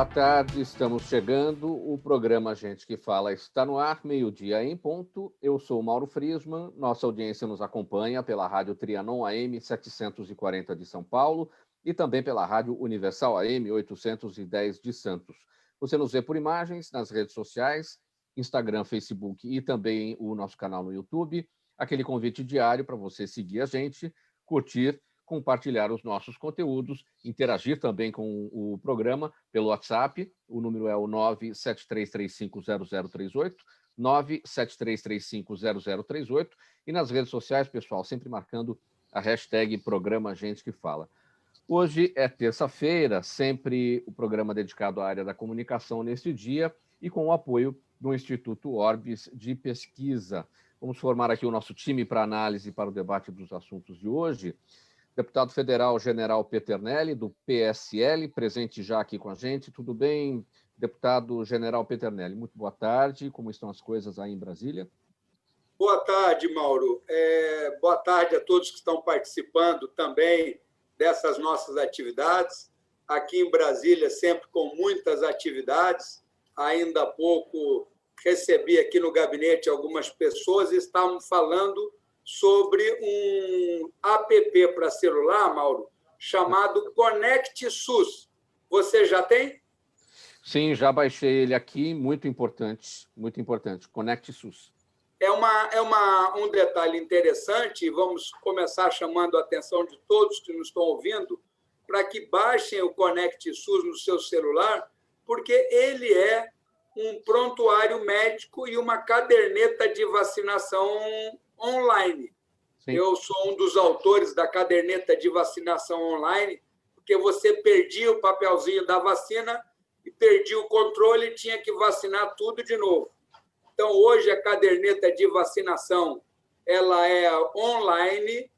boa tarde, estamos chegando. O programa Gente que Fala está no ar, meio-dia em ponto. Eu sou o Mauro Friesman, nossa audiência nos acompanha pela Rádio Trianon AM 740 de São Paulo e também pela Rádio Universal AM 810 de Santos. Você nos vê por imagens nas redes sociais, Instagram, Facebook e também o nosso canal no YouTube. Aquele convite diário para você seguir a gente, curtir, compartilhar os nossos conteúdos, interagir também com o programa pelo WhatsApp. O número é o 973350038, 973350038. E nas redes sociais, pessoal, sempre marcando a hashtag Programa Gente que Fala. Hoje é terça-feira, sempre o programa dedicado à área da comunicação neste dia e com o apoio do Instituto Orbis de Pesquisa. Vamos formar aqui o nosso time para análise para o debate dos assuntos de hoje. Deputado Federal General Peternelli, do PSL, presente já aqui com a gente. Tudo bem, deputado General Peternelli? Muito boa tarde. Como estão as coisas aí em Brasília? Boa tarde, Mauro. Boa tarde a todos que estão participando também dessas nossas atividades. Aqui em Brasília, sempre com muitas atividades. Ainda há pouco recebi aqui no gabinete algumas pessoas e estavam falando sobre um app para celular, Mauro, chamado Conect SUS. Você já tem? Sim, já baixei ele aqui, muito importante, Conect SUS. Um detalhe interessante, e vamos começar chamando a atenção de todos que nos estão ouvindo, para que baixem o Conect SUS no seu celular, porque ele é um prontuário médico e uma caderneta de vacinação online. Sim. Eu sou um dos autores da caderneta de vacinação online, porque você perdia o papelzinho da vacina e perdia o controle e tinha que vacinar tudo de novo. Então, hoje, a caderneta de vacinação ela é online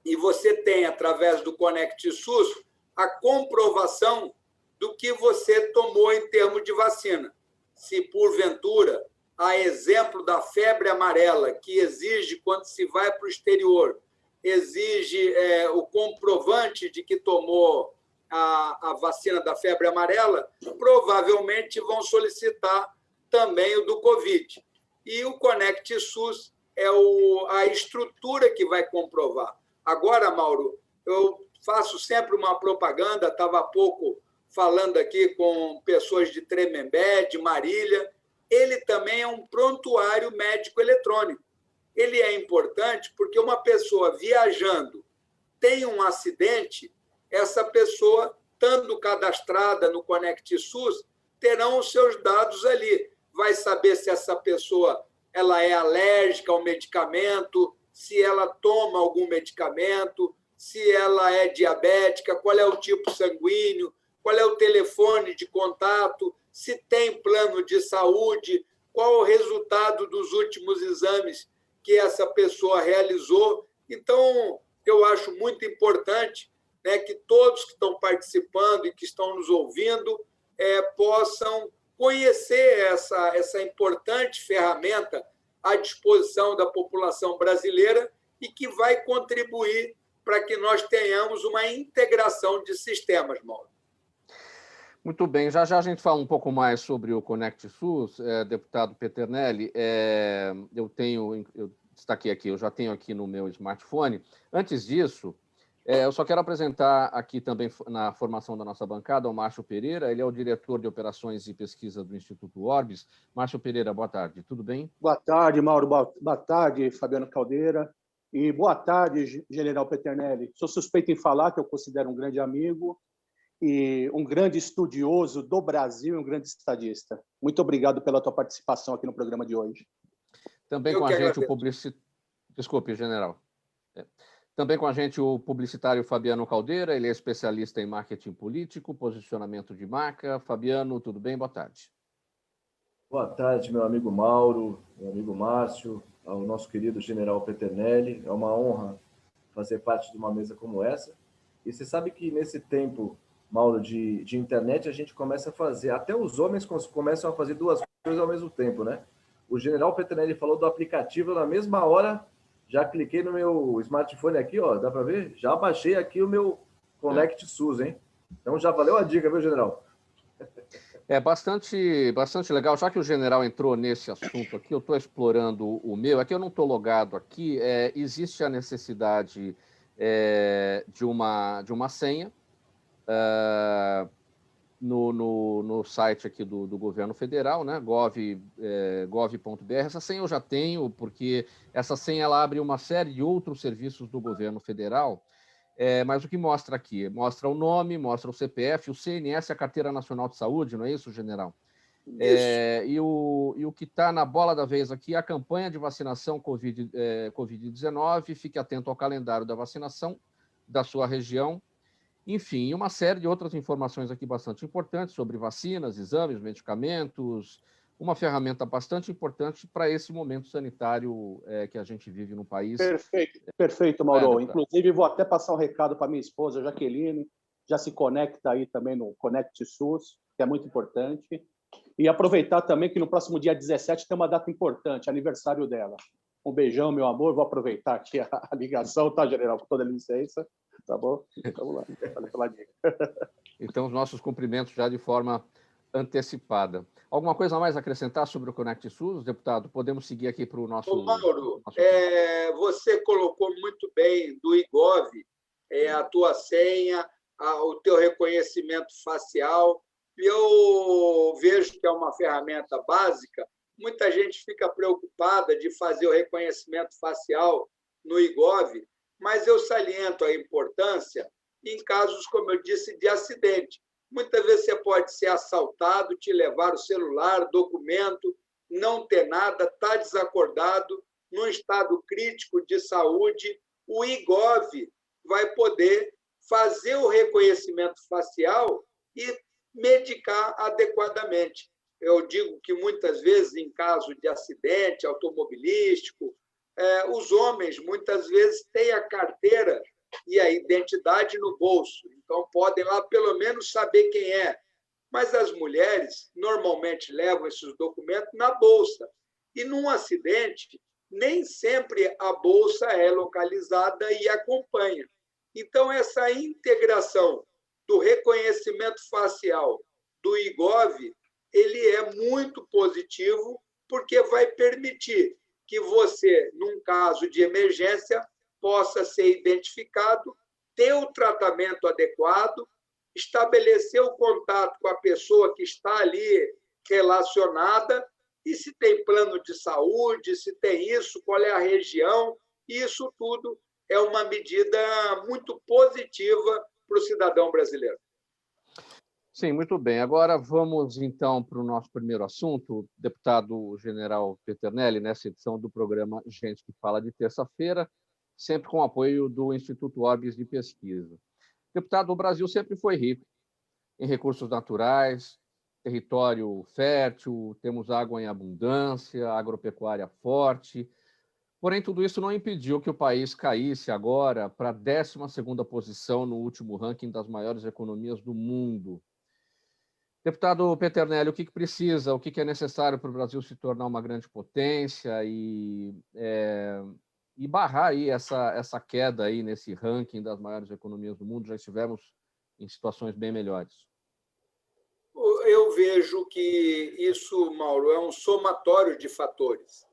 e você tem, através do Conect SUS, a comprovação do que você tomou em termos de vacina. Se, porventura, a exemplo da febre amarela, que exige, quando se vai para o exterior, exige o comprovante de que tomou a vacina da febre amarela, provavelmente vão solicitar também o do Covid. E o Conect SUS é a estrutura que vai comprovar. Agora, Mauro, eu faço sempre uma propaganda, estava há pouco falando aqui com pessoas de Tremembé, de Marília. Ele também é um prontuário médico eletrônico. Ele é importante porque uma pessoa viajando tem um acidente, essa pessoa, estando cadastrada no Conect SUS, terão os seus dados ali. Vai saber se essa pessoa ela é alérgica ao medicamento, se ela toma algum medicamento, se ela é diabética, qual é o tipo sanguíneo, qual é o telefone de contato, se tem plano de saúde, qual o resultado dos últimos exames que essa pessoa realizou. Então, eu acho muito importante, né, que todos que estão participando e que estão nos ouvindo possam conhecer essa importante ferramenta à disposição da população brasileira e que vai contribuir para que nós tenhamos uma integração de sistemas, Mauro. Muito bem, já a gente fala um pouco mais sobre o Conect SUS, deputado Peternelli. Eu destaquei aqui, eu já tenho aqui no meu smartphone. Antes disso, eu só quero apresentar aqui também na formação da nossa bancada o Márcio Pereira, ele é o diretor de operações e pesquisa do Instituto Orbis. Márcio Pereira, boa tarde, tudo bem? Boa tarde, Mauro, boa tarde, Fabiano Caldeira, e boa tarde, General Peternelli. Sou suspeito em falar que eu considero um grande amigo e um grande estudioso do Brasil e um grande estadista. Muito obrigado pela tua participação aqui no programa de hoje. Também com a gente o publicitário... Desculpe, general. Também com a gente o publicitário Fabiano Caldeira, ele é especialista em marketing político, posicionamento de marca. Fabiano, tudo bem? Boa tarde. Boa tarde, meu amigo Mauro, meu amigo Márcio, ao nosso querido general Peternelli. É uma honra fazer parte de uma mesa como essa. E você sabe que nesse tempo, Mauro, de internet, a gente começa a fazer, até os homens começam a fazer duas coisas ao mesmo tempo, né? O general Peternelli falou do aplicativo, na mesma hora, já cliquei no meu smartphone aqui, ó, dá para ver? Já baixei aqui o meu Conect SUS, hein? Então já valeu a dica, viu, general? É bastante legal. Já que o general entrou nesse assunto aqui, eu estou explorando o meu. Aqui eu não estou logado aqui. Existe a necessidade de uma senha no site aqui do governo federal, né? gov.br. Essa senha eu já tenho, porque essa senha ela abre uma série de outros serviços do governo federal. Mas o que mostra aqui? Mostra o nome, mostra o CPF, o CNS, a Carteira Nacional de Saúde, não é isso, general? Isso. E o que está na bola da vez aqui é a campanha de vacinação Covid-19. Fique atento ao calendário da vacinação da sua região. Enfim, e uma série de outras informações aqui bastante importantes sobre vacinas, exames, medicamentos, uma ferramenta bastante importante para esse momento sanitário que a gente vive no país. Perfeito, Mauro. Inclusive, vou até passar um recado para minha esposa, Jaqueline, já se conecta aí também no Conect SUS, que é muito importante. E aproveitar também que no próximo dia 17 tem uma data importante, aniversário dela. Um beijão, meu amor. Vou aproveitar aqui a ligação, tá, general? Com toda a licença. Tá bom? Vamos lá. Valeu pela dica. Então, os nossos cumprimentos já de forma antecipada. Alguma coisa a mais a acrescentar sobre o Conect SUS, deputado? Podemos seguir aqui para o nosso... Ô, Mauro, você colocou muito bem do IGOV, a tua senha, o teu reconhecimento facial. E eu vejo que é uma ferramenta básica. Muita gente fica preocupada de fazer o reconhecimento facial no IGOV, mas eu saliento a importância em casos, como eu disse, de acidente. Muitas vezes você pode ser assaltado, te levar o celular, documento, não ter nada, estar desacordado, num estado crítico de saúde. O IGOV vai poder fazer o reconhecimento facial e medicar adequadamente. Eu digo que muitas vezes, em caso de acidente automobilístico, os homens muitas vezes têm a carteira e a identidade no bolso, então podem lá pelo menos saber quem é. Mas as mulheres normalmente levam esses documentos na bolsa. E num acidente, nem sempre a bolsa é localizada e acompanha. Então, essa integração do reconhecimento facial do IGOV, ele é muito positivo, porque vai permitir que você, num caso de emergência, possa ser identificado, ter o tratamento adequado, estabelecer o contato com a pessoa que está ali relacionada, e se tem plano de saúde, se tem isso, qual é a região, isso tudo é uma medida muito positiva para o cidadão brasileiro. Sim, muito bem. Agora vamos, então, para o nosso primeiro assunto. Deputado General Peternelli, nessa edição do programa Gente que Fala de terça-feira, sempre com apoio do Instituto Orbis de Pesquisa. Deputado, o Brasil sempre foi rico em recursos naturais, território fértil, temos água em abundância, agropecuária forte. Porém, tudo isso não impediu que o país caísse agora para a 12ª posição no último ranking das maiores economias do mundo. Deputado Peternelli, o que precisa, o que é necessário para o Brasil se tornar uma grande potência e barrar aí essa queda aí nesse ranking das maiores economias do mundo? Já estivemos em situações bem melhores. Eu vejo que isso, Mauro, é um somatório de fatores.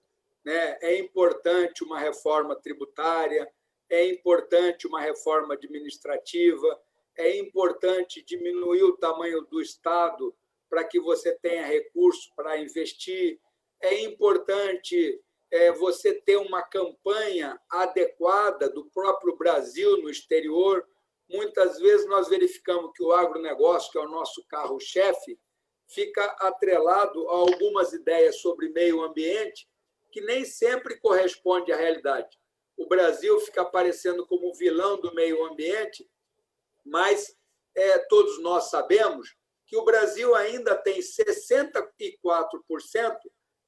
É importante uma reforma tributária, é importante uma reforma administrativa, é importante diminuir o tamanho do Estado para que você tenha recurso para investir, é importante você ter uma campanha adequada do próprio Brasil no exterior. Muitas vezes nós verificamos que o agronegócio, que é o nosso carro-chefe, fica atrelado a algumas ideias sobre meio ambiente que nem sempre corresponde à realidade. O Brasil fica aparecendo como vilão do meio ambiente, mas todos nós sabemos que o Brasil ainda tem 64%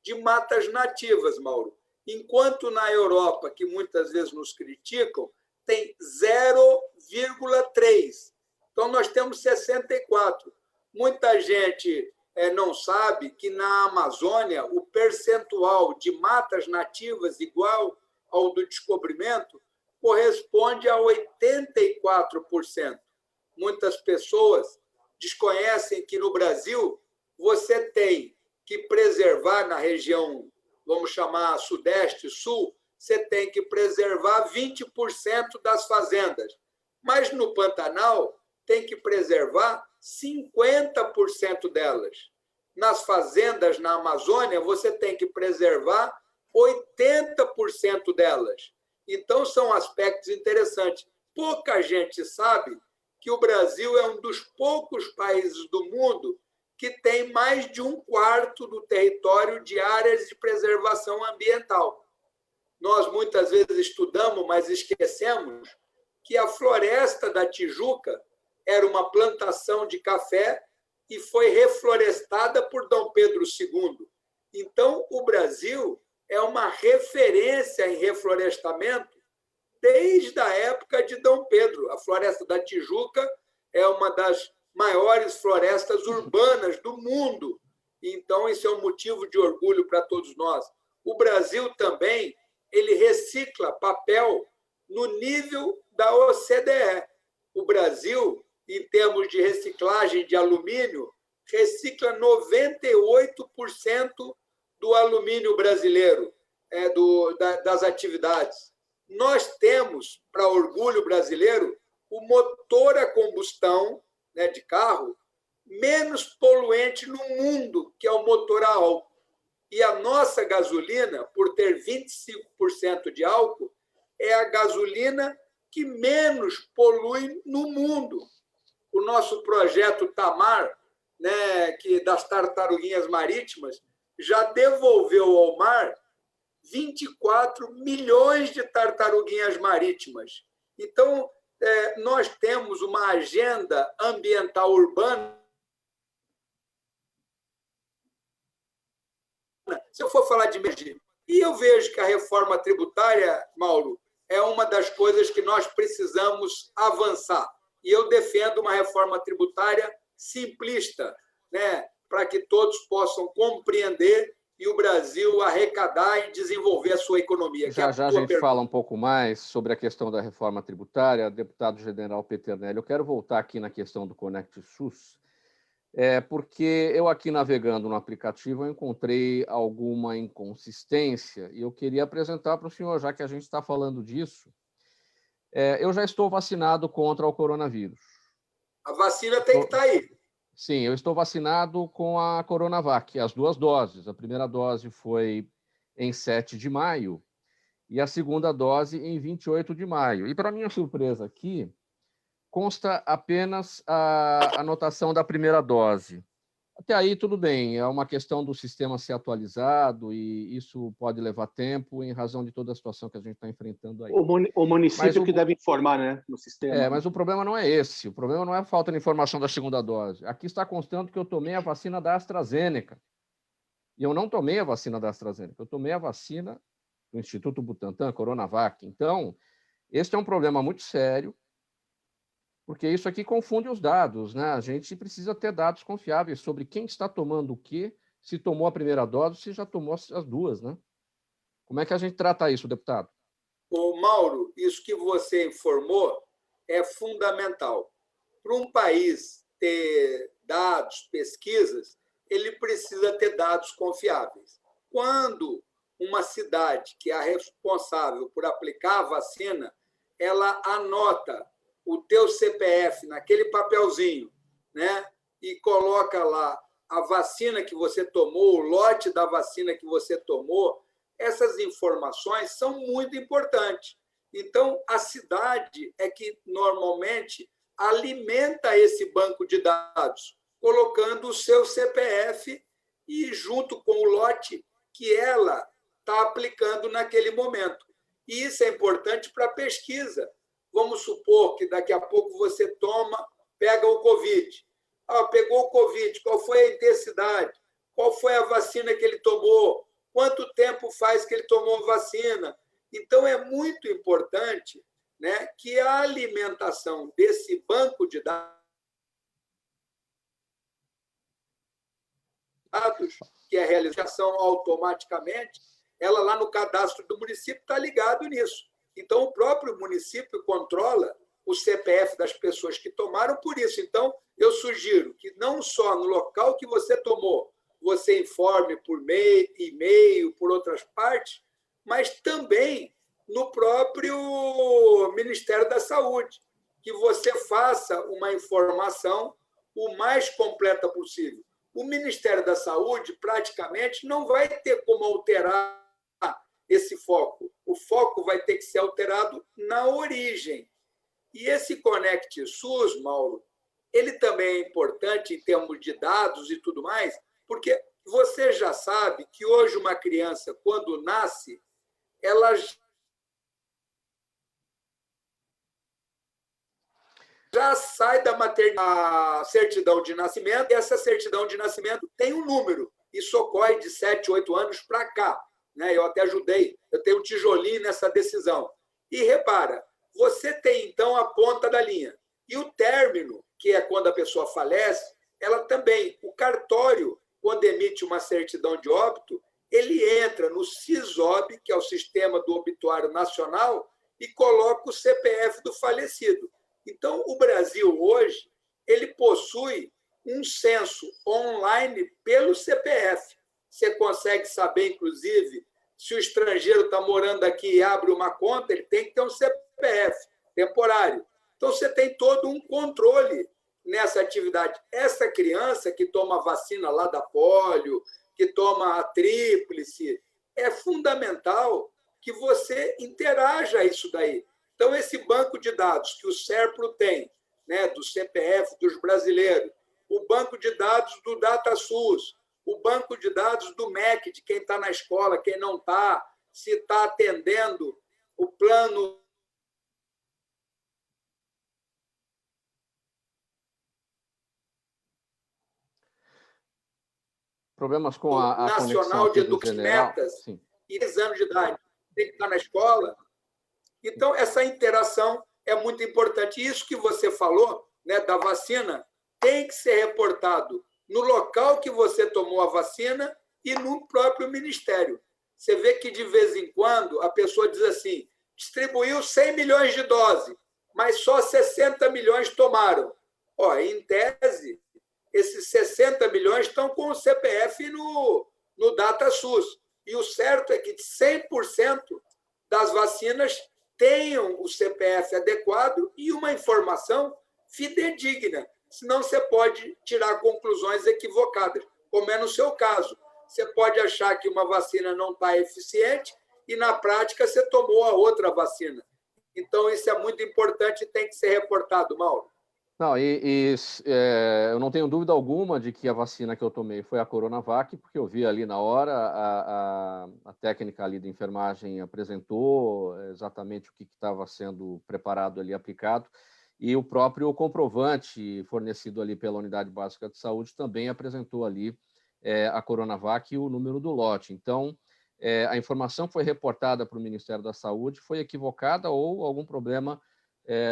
de matas nativas, Mauro, enquanto na Europa, que muitas vezes nos criticam, tem 0,3%. Então, nós temos 64%. Muita gente não sabe que na Amazônia o percentual de matas nativas igual ao do descobrimento corresponde a 84%. Muitas pessoas desconhecem que no Brasil você tem que preservar na região, vamos chamar Sudeste, Sul, você tem que preservar 20% das fazendas. Mas no Pantanal, tem que preservar 50% delas. Nas fazendas na Amazônia, você tem que preservar 80% delas. Então, são aspectos interessantes. Pouca gente sabe que o Brasil é um dos poucos países do mundo que tem mais de 1/4 do território de áreas de preservação ambiental. Nós, muitas vezes, estudamos, mas esquecemos que a Floresta da Tijuca era uma plantação de café e foi reflorestada por Dom Pedro II. Então, o Brasil é uma referência em reflorestamento desde a época de Dom Pedro. A Floresta da Tijuca é uma das maiores florestas urbanas do mundo. Então, isso é um motivo de orgulho para todos nós. O Brasil também ele recicla papel no nível da OCDE. O Brasil, em termos de reciclagem de alumínio, recicla 98% do alumínio brasileiro, das atividades. Nós temos, para orgulho brasileiro, o motor a combustão, de carro menos poluente no mundo, que é o motor a álcool. E a nossa gasolina, por ter 25% de álcool, é a gasolina que menos polui no mundo. O nosso projeto Tamar, que das tartaruguinhas marítimas, já devolveu ao mar 24 milhões de tartaruguinhas marítimas. Então, nós temos uma agenda ambiental urbana. Se eu for falar de energia, e eu vejo que a reforma tributária, Mauro, é uma das coisas que nós precisamos avançar. E eu defendo uma reforma tributária simplista, para que todos possam compreender e o Brasil arrecadar e desenvolver a sua economia. Já a gente fala um pouco mais sobre a questão da reforma tributária. Deputado General Peternelli, eu quero voltar aqui na questão do Conect SUS, porque eu aqui navegando no aplicativo eu encontrei alguma inconsistência e eu queria apresentar para o senhor, já que a gente está falando disso. Eu já estou vacinado contra o coronavírus. A vacina tem que estar aí. Sim, eu estou vacinado com a Coronavac, as 2 doses. A primeira dose foi em 7 de maio e a segunda dose em 28 de maio. E, para minha surpresa aqui, consta apenas a anotação da primeira dose. Até aí, tudo bem, é uma questão do sistema ser atualizado e isso pode levar tempo em razão de toda a situação que a gente está enfrentando aí. O município que deve informar, no sistema. Mas o problema não é esse. O problema não é a falta de informação da segunda dose. Aqui está constando que eu tomei a vacina da AstraZeneca. E eu não tomei a vacina da AstraZeneca, eu tomei a vacina do Instituto Butantan, Coronavac. Então, esse é um problema muito sério, porque isso aqui confunde os dados, A gente precisa ter dados confiáveis sobre quem está tomando o quê, se tomou a primeira dose, se já tomou as 2, Como é que a gente trata isso, deputado? Mauro, isso que você informou é fundamental. Para um país ter dados, pesquisas, ele precisa ter dados confiáveis. Quando uma cidade que é a responsável por aplicar a vacina, ela anota o teu CPF naquele papelzinho, e coloca lá a vacina que você tomou, o lote da vacina que você tomou, essas informações são muito importantes. Então, a cidade é que, normalmente, alimenta esse banco de dados, colocando o seu CPF e junto com o lote que ela está aplicando naquele momento. E isso é importante para a pesquisa. Vamos supor que daqui a pouco você pega o Covid. Pegou o Covid, qual foi a intensidade? Qual foi a vacina que ele tomou? Quanto tempo faz que ele tomou vacina? Então, é muito importante que a alimentação desse banco de dados, que é a realização automaticamente, ela lá no cadastro do município está ligado nisso. Então, o próprio município controla o CPF das pessoas que tomaram por isso. Então, eu sugiro que não só no local que você tomou, você informe por e-mail, por outras partes, mas também no próprio Ministério da Saúde, que você faça uma informação o mais completa possível. O Ministério da Saúde praticamente não vai ter como alterar esse foco. O foco vai ter que ser alterado na origem. E esse Conect SUS, Mauro, ele também é importante em termos de dados e tudo mais, porque você já sabe que hoje uma criança, quando nasce, ela já sai da maternidade, certidão de nascimento, e essa certidão de nascimento tem um número. Isso ocorre de 7, 8 anos para cá. Né? Eu até ajudei, eu tenho um tijolinho nessa decisão. E repara, você tem, então, a ponta da linha. E o término, que é quando a pessoa falece, ela também, o cartório, quando emite uma certidão de óbito, ele entra no SISOB, que é o Sistema do Obituário Nacional, e coloca o CPF do falecido. Então, o Brasil, hoje, ele possui um censo online pelo CPF. Você consegue saber, inclusive, se o estrangeiro está morando aqui e abre uma conta, ele tem que ter um CPF temporário. Então, você tem todo um controle nessa atividade. Essa criança que toma a vacina lá da polio, que toma a tríplice, é fundamental que você interaja isso daí. Então, esse banco de dados que o SERPRO tem, né, do CPF dos brasileiros, o banco de dados do DataSUS, o banco de dados do MEC, de quem está na escola, quem não está, se está atendendo o plano Problemas com a nacional de educação metas e 10 anos de idade, tem que estar na escola. Então, essa interação é muito importante. Isso que você falou, né, da vacina, tem que ser reportado no local que você tomou a vacina e no próprio ministério. Você vê que, de vez em quando, a pessoa diz assim, distribuiu 100 milhões de doses, mas só 60 milhões tomaram. Ó, em tese, esses 60 milhões estão com o CPF no DataSUS. E o certo é que 100% das vacinas tenham o CPF adequado e uma informação fidedigna. Senão você pode tirar conclusões equivocadas, como é no seu caso. Você pode achar que uma vacina não está eficiente e, na prática, você tomou a outra vacina. Então, isso é muito importante e tem que ser reportado, Mauro. Não, eu não tenho dúvida alguma de que a vacina que eu tomei foi a Coronavac, porque eu vi ali na hora, a técnica ali de enfermagem apresentou exatamente o que estava sendo preparado ali, aplicado, e o próprio comprovante fornecido ali pela Unidade Básica de Saúde também apresentou ali a Coronavac e o número do lote. Então, a informação foi reportada para o Ministério da Saúde, foi equivocada ou algum problema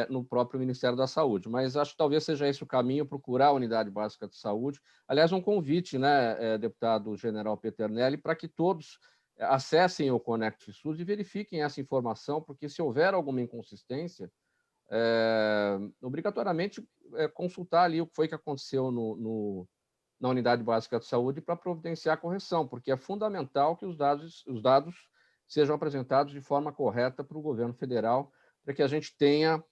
no próprio Ministério da Saúde. Mas acho que talvez seja esse o caminho, procurar a Unidade Básica de Saúde. Aliás, um convite, né, deputado General Peternelli, para que todos acessem o Conect SUS e verifiquem essa informação, porque se houver alguma inconsistência, obrigatoriamente consultar ali o que foi que aconteceu na Unidade Básica de Saúde para providenciar a correção, porque é fundamental que os dados sejam apresentados de forma correta para o governo federal, para que a gente tenha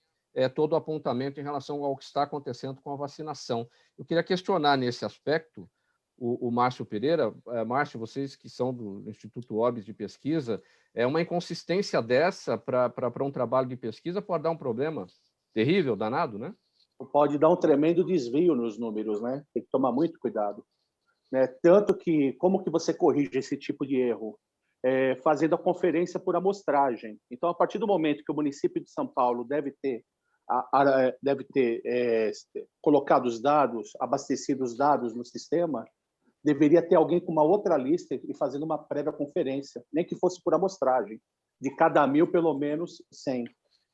todo o apontamento em relação ao que está acontecendo com a vacinação. Eu queria questionar nesse aspecto o Márcio Pereira. Márcio, vocês que são do Instituto OBS de pesquisa, uma inconsistência dessa para um trabalho de pesquisa pode dar um problema terrível, danado, né? Pode dar um tremendo desvio nos números, né? Tem que tomar muito cuidado. Né? Tanto que, como que você corrige esse tipo de erro? Fazendo a conferência por amostragem. Então, a partir do momento que o município de São Paulo deve ter colocado os dados, abastecido os dados no sistema, deveria ter alguém com uma outra lista e fazendo uma prévia conferência, nem que fosse por amostragem, de cada 1.000, pelo menos 100.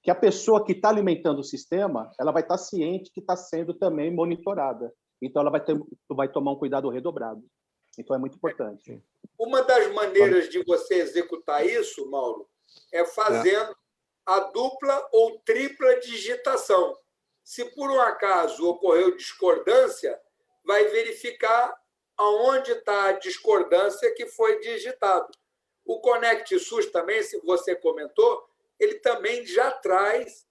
Que a pessoa que está alimentando o sistema, ela vai estar ciente que está sendo também monitorada. Então, ela vai tomar um cuidado redobrado. Então, é muito importante. Uma das maneiras de você executar isso, Mauro, é fazendo a dupla ou tripla digitação. Se por um acaso ocorreu discordância, vai verificar aonde está a discordância que foi digitado. O Conect SUS também, se você comentou, ele também já traz,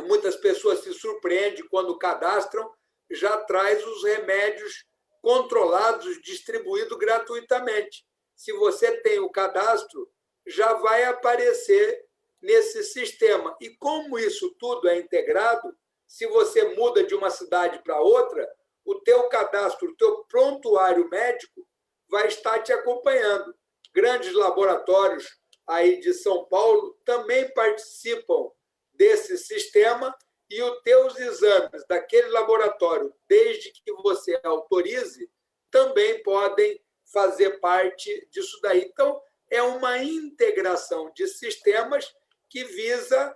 muitas pessoas se surpreendem quando cadastram, já traz os remédios controlados, distribuídos gratuitamente. Se você tem o cadastro, já vai aparecer nesse sistema. E como isso tudo é integrado, se você muda de uma cidade para outra, o teu cadastro, o teu prontuário médico vai estar te acompanhando. Grandes laboratórios aí de São Paulo também participam desse sistema e os teus exames daquele laboratório, desde que você autorize, também podem fazer parte disso daí. Então, é uma integração de sistemas que visa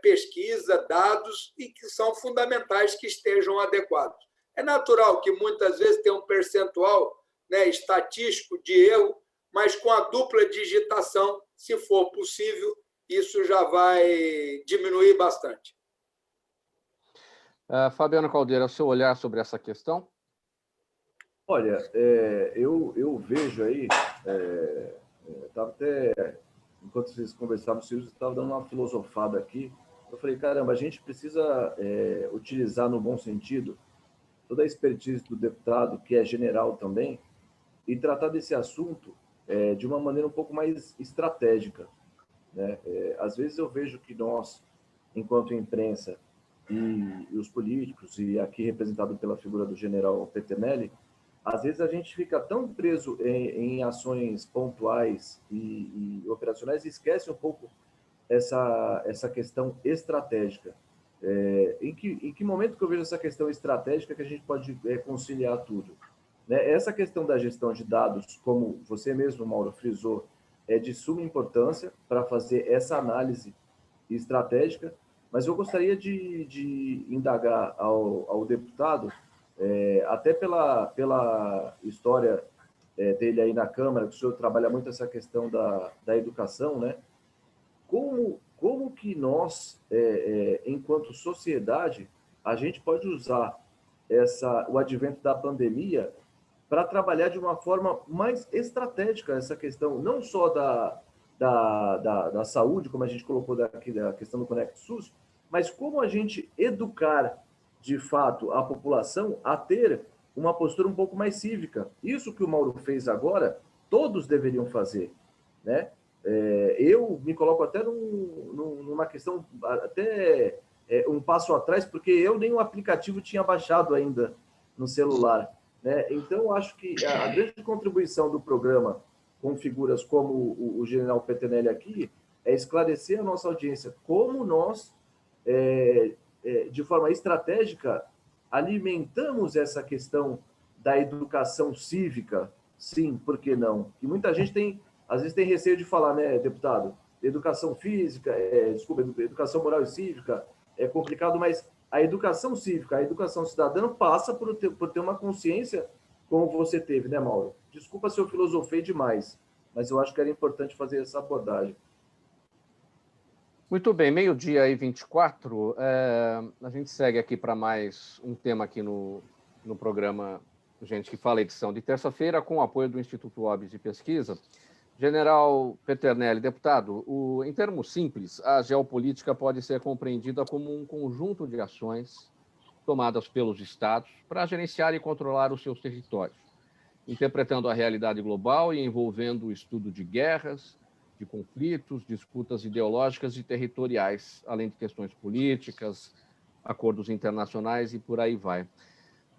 pesquisa, dados e que são fundamentais que estejam adequados. É natural que muitas vezes tenha um percentual, né, estatístico de erro, mas com a dupla digitação, se for possível, isso já vai diminuir bastante. Fabiano Caldeira, o seu olhar sobre essa questão? Olha, eu vejo aí, estava até, enquanto vocês conversavam, eu estava dando uma filosofada aqui, eu falei, caramba, a gente precisa utilizar no bom sentido toda a expertise do deputado, que é general também, e tratar desse assunto de uma maneira um pouco mais estratégica, né? Às vezes eu vejo que nós, enquanto imprensa e os políticos, e aqui representado pela figura do general Peternelli, às vezes a gente fica tão preso em ações pontuais e operacionais e esquece um pouco essa questão estratégica. Em que momento que eu vejo essa questão estratégica que a gente pode conciliar tudo? Né? Essa questão da gestão de dados, como você mesmo, Mauro, frisou, é de suma importância para fazer essa análise estratégica, mas eu gostaria de indagar ao deputado, até pela história dele aí na Câmara, que o senhor trabalha muito essa questão da educação, né? Como que nós, enquanto sociedade, a gente pode usar o advento da pandemia para trabalhar de uma forma mais estratégica essa questão, não só da saúde, como a gente colocou aqui, da questão do Conect SUS, mas como a gente educar, de fato, a população a ter uma postura um pouco mais cívica. Isso que o Mauro fez agora, todos deveriam fazer, né? Eu me coloco até numa questão, até um passo atrás, porque eu nem o aplicativo tinha baixado ainda no celular, né? Então, acho que a grande contribuição do programa com figuras como o general Peternelli aqui é esclarecer a nossa audiência como nós, de forma estratégica, alimentamos essa questão da educação cívica. Sim, por que não? E muita gente às vezes tem receio de falar, né, deputado? Educação física, educação moral e cívica é complicado, mas a educação cívica, a educação cidadã passa por ter uma consciência como você teve, né, Mauro? Desculpa se eu filosofei demais, mas eu acho que era importante fazer essa abordagem. Muito bem, 12h24, a gente segue aqui para mais um tema aqui no programa Gente que Fala, edição de terça-feira, com o apoio do Instituto OBS de Pesquisa. General Peternelli, deputado, em termos simples, a geopolítica pode ser compreendida como um conjunto de ações tomadas pelos estados para gerenciar e controlar os seus territórios, interpretando a realidade global e envolvendo o estudo de guerras, de conflitos, disputas ideológicas e territoriais, além de questões políticas, acordos internacionais e por aí vai.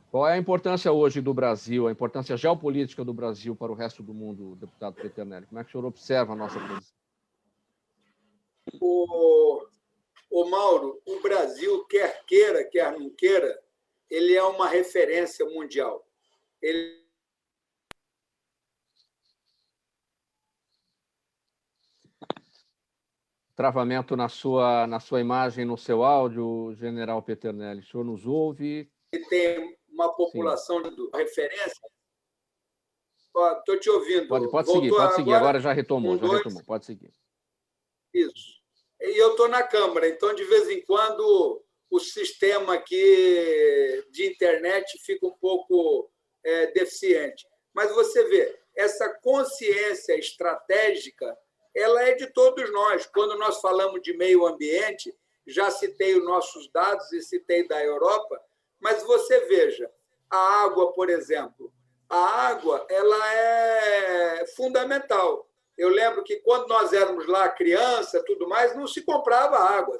Qual é a importância hoje do Brasil, a importância geopolítica do Brasil para o resto do mundo, deputado Peternelli? Como é que o senhor observa a nossa posição? O Mauro, o Brasil, quer queira, quer não queira, ele é uma referência mundial. Travamento na sua imagem, no seu áudio, general Peternelli. O senhor nos ouve? Ele tem uma população de referência. Estou te ouvindo. Pode seguir, agora já retomou, Pode seguir. Isso. e eu estou na Câmara, então, de vez em quando, o sistema aqui de internet fica um pouco deficiente. Mas você vê, essa consciência estratégica, ela é de todos nós. Quando nós falamos de meio ambiente, já citei os nossos dados e citei da Europa, mas você veja, a água, por exemplo, a água ela é fundamental. Eu lembro que quando nós éramos lá criança, tudo mais, não se comprava água.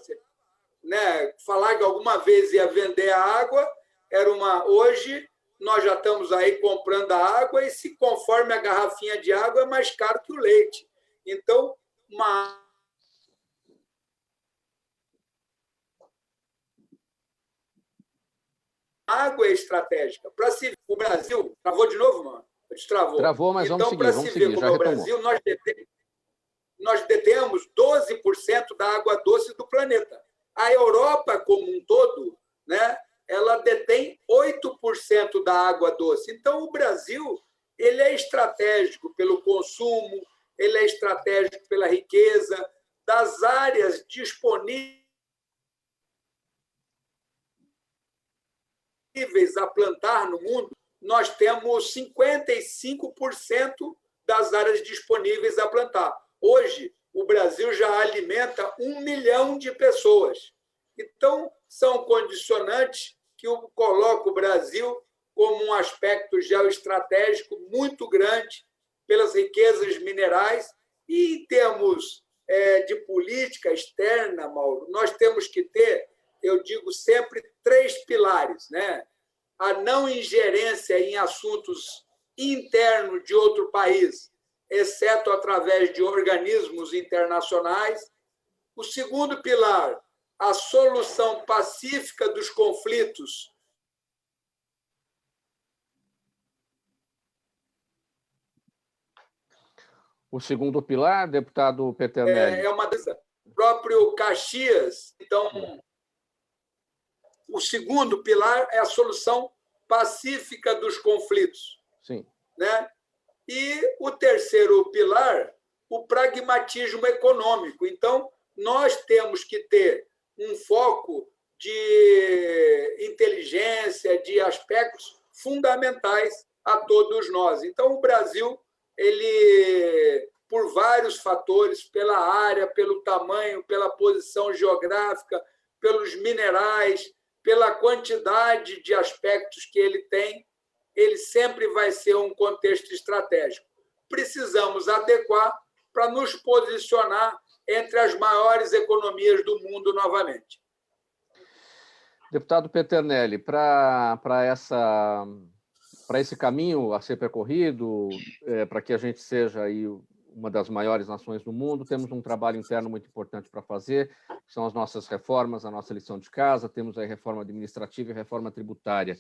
Né? Falar que alguma vez ia vender a água era uma... Hoje, nós já estamos aí comprando a água e, se conforme a garrafinha de água, é mais caro que o leite. Então, uma água é estratégica. Para se ver o Brasil... Travou de novo, mano? Destravou. Travou, mas então, vamos seguir. Para se ver como é o Brasil, nós detemos 12% da água doce do planeta. A Europa, como um todo, né, ela detém 8% da água doce. Então, o Brasil ele é estratégico pelo consumo, ele é estratégico pela riqueza, das áreas disponíveis a plantar no mundo, nós temos 55% das áreas disponíveis a plantar. Hoje, o Brasil já alimenta 1 milhão de pessoas. Então, são condicionantes que colocam o Brasil como um aspecto geoestratégico muito grande pelas riquezas minerais. E, em termos de política externa, Mauro, nós temos que ter, eu digo sempre, 3 pilares, né? A não ingerência em assuntos internos de outro país, exceto através de organismos internacionais. O segundo pilar, a solução pacífica dos conflitos. O segundo pilar, deputado Peternelli. É uma o próprio Caxias. Então, o segundo pilar é a solução pacífica dos conflitos. Sim. Né? E o terceiro pilar, o pragmatismo econômico. Então, nós temos que ter um foco de inteligência, de aspectos fundamentais a todos nós. Então, o Brasil, ele, por vários fatores, pela área, pelo tamanho, pela posição geográfica, pelos minerais, pela quantidade de aspectos que ele tem, ele sempre vai ser um contexto estratégico. Precisamos adequar para nos posicionar entre as maiores economias do mundo novamente. Deputado Peternelli, para esse caminho a ser percorrido, para que a gente seja aí uma das maiores nações do mundo, temos um trabalho interno muito importante para fazer, que são as nossas reformas, a nossa lição de casa, temos a reforma administrativa e a reforma tributária.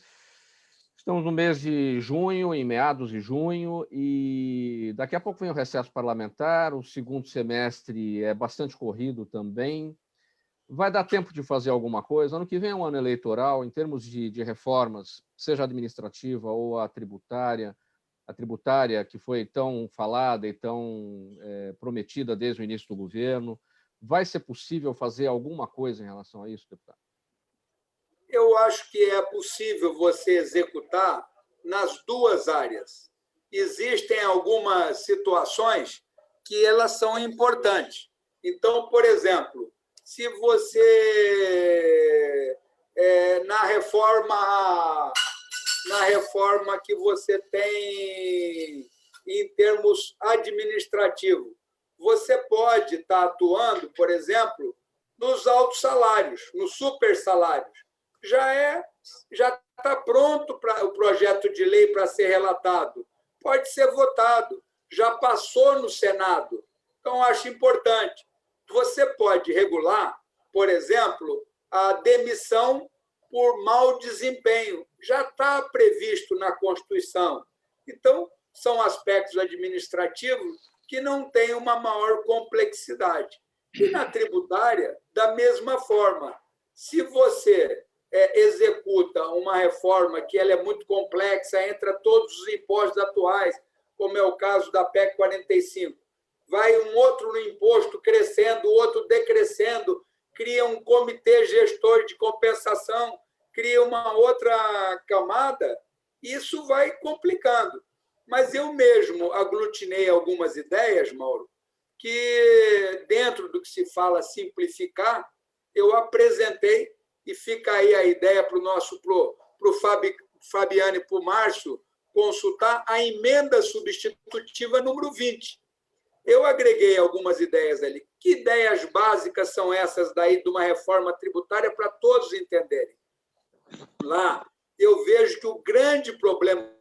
Estamos no mês de junho, em meados de junho, e daqui a pouco vem o recesso parlamentar, o segundo semestre é bastante corrido também. Vai dar tempo de fazer alguma coisa? Ano que vem é um ano eleitoral, em termos de reformas, seja administrativa ou a tributária que foi tão falada e tão prometida desde o início do governo. Vai ser possível fazer alguma coisa em relação a isso, deputado? Eu acho que é possível você executar nas duas áreas. Existem algumas situações que elas são importantes. Então, por exemplo, se você, na reforma que você tem em termos administrativos, você pode estar atuando, por exemplo, nos altos salários, nos super salários. Já está pronto o projeto de lei para ser relatado. Pode ser votado. Já passou no Senado. Então, acho importante. Você pode regular, por exemplo, a demissão por mau desempenho. Já está previsto na Constituição. Então, são aspectos administrativos que não têm uma maior complexidade. E na tributária, da mesma forma. Se você executa uma reforma que ela é muito complexa, entra todos os impostos atuais, como é o caso da PEC 45, vai um outro imposto crescendo, o outro decrescendo, comitê gestor de compensação cria uma outra camada, isso vai complicando. Mas eu mesmo aglutinei algumas ideias, Mauro, que, dentro do que se fala simplificar, eu apresentei, e fica aí a ideia para o Fabiano e para o Márcio consultar a emenda substitutiva número 20. Eu agreguei algumas ideias ali. Que ideias básicas são essas daí de uma reforma tributária para todos entenderem? Lá, eu vejo que o grande problema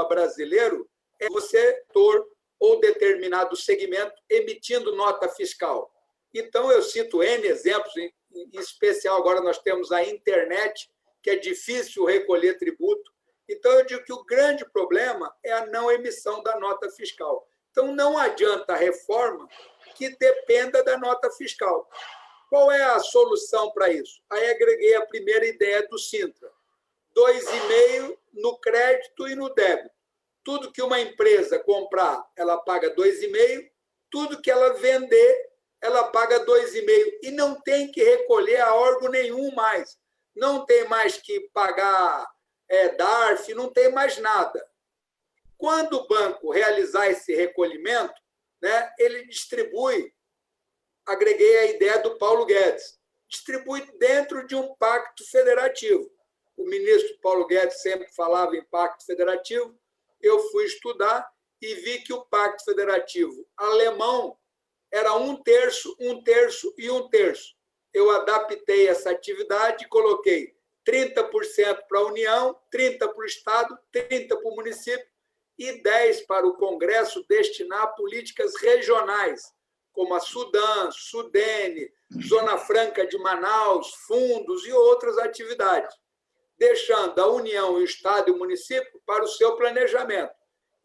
brasileiro é você ou determinado segmento emitindo nota fiscal. Então, eu cito N exemplos, em especial agora nós temos a internet, que é difícil recolher tributo. Então, eu digo que o grande problema é a não emissão da nota fiscal. Então, não adianta a reforma que dependa da nota fiscal. Qual é a solução para isso? Aí agreguei a primeira ideia do Sintra. 2,5% no crédito e no débito. Tudo que uma empresa comprar, ela paga 2,5%. Tudo que ela vender, ela paga 2,5%. E não tem que recolher a órgão nenhum mais. Não tem mais que pagar DARF, não tem mais nada. Quando o banco realizar esse recolhimento, né, ele distribui, agreguei a ideia do Paulo Guedes, distribui dentro de um pacto federativo. O ministro Paulo Guedes sempre falava em pacto federativo, eu fui estudar e vi que o pacto federativo alemão era 1/3, 1/3 e 1/3. Eu adaptei essa atividade e coloquei 30% para a União, 30% para o Estado, 30% para o município e 10% para o Congresso destinar a políticas regionais, como a Sudã, Sudene, Zona Franca de Manaus, fundos e outras atividades, deixando a União, o Estado e o município para o seu planejamento.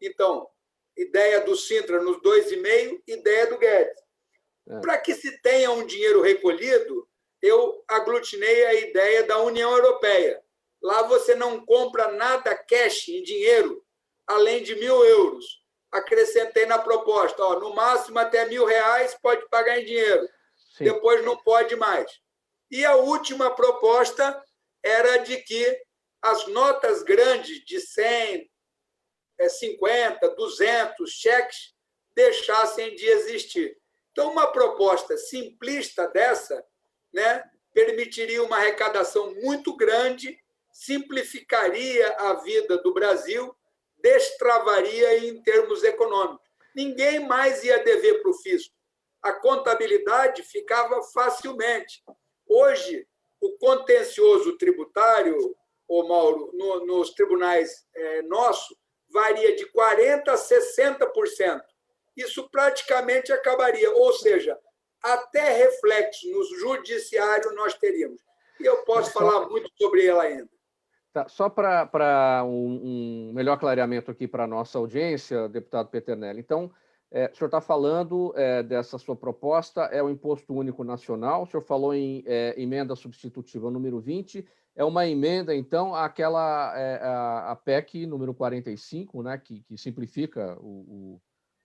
Então, ideia do Sintra nos 2,5%, ideia do Guedes. Para que se tenha um dinheiro recolhido, eu aglutinei a ideia da União Europeia. Lá você não compra nada cash em dinheiro, além de 1.000 euros. Acrescentei na proposta, no máximo até R$1.000 pode pagar em dinheiro. Sim. Depois não pode mais. E a última proposta era de que as notas grandes de 100, 50, 200 cheques deixassem de existir. Então, uma proposta simplista dessa, né, permitiria uma arrecadação muito grande, simplificaria a vida do Brasil, destravaria em termos econômicos. Ninguém mais ia dever para o fisco. A contabilidade ficava facilmente. Hoje, o contencioso tributário, Mauro, nos tribunais nossos, varia de 40% a 60%. Isso praticamente acabaria. Ou seja, até reflexo no judiciário nós teríamos. E eu posso falar muito sobre ela ainda. Tá, só para um melhor clareamento aqui para a nossa audiência, deputado Peternelli. Então, o senhor está falando dessa sua proposta, é o Imposto Único Nacional, o senhor falou em emenda substitutiva número 20, é uma emenda, então, àquela a PEC número 45, né, que simplifica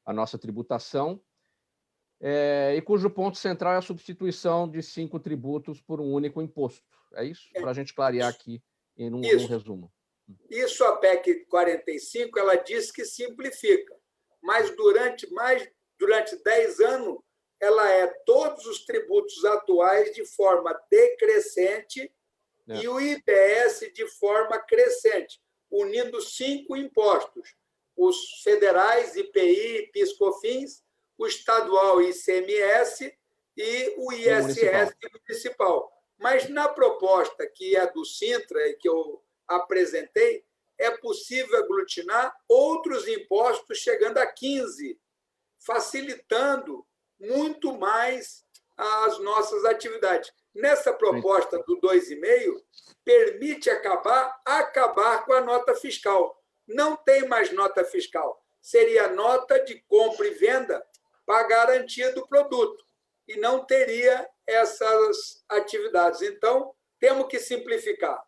a nossa tributação, e cujo ponto central é a substituição de 5 tributos por um único imposto. É isso? Para a gente clarear aqui em um resumo. Isso, a PEC 45, ela diz que simplifica, mas durante 10 anos, ela é todos os tributos atuais de forma decrescente e o IBS de forma crescente, unindo 5 impostos, os federais, IPI, PIS/COFINS, o estadual ICMS e o ISS municipal. Mas na proposta que é do Sintra e que eu apresentei, é possível aglutinar outros impostos chegando a 15, facilitando muito mais as nossas atividades. Nessa proposta do 2,5, permite acabar com a nota fiscal. Não tem mais nota fiscal. Seria nota de compra e venda para garantia do produto. E não teria essas atividades. Então, temos que simplificar.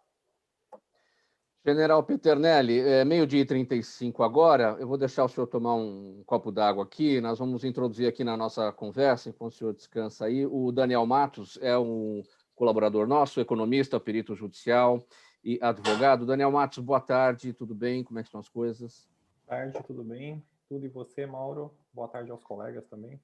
General Peternelli, meio-dia e 35 agora. Eu vou deixar o senhor tomar um copo d'água aqui. Nós vamos introduzir aqui na nossa conversa, enquanto o senhor descansa aí, o Daniel Matos, é um colaborador nosso, economista, perito judicial e advogado. Daniel Matos, boa tarde, tudo bem? Como é que estão as coisas? Boa tarde, tudo bem? Tudo e você, Mauro? Boa tarde aos colegas também.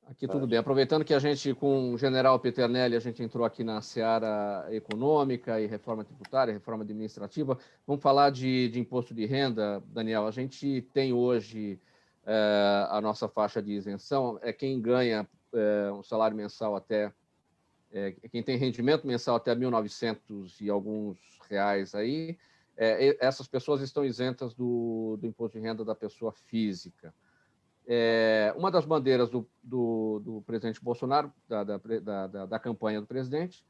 Aqui tudo bem. Aproveitando que a gente, com o general Peternelli, a gente entrou aqui na seara econômica e reforma tributária, reforma administrativa, vamos falar de imposto de renda, Daniel. A gente tem hoje a nossa faixa de isenção, é quem ganha um salário mensal até, quem tem rendimento mensal até 1.900 e alguns reais aí, essas pessoas estão isentas do imposto de renda da pessoa física. Uma das bandeiras do presidente Bolsonaro, da campanha do presidente,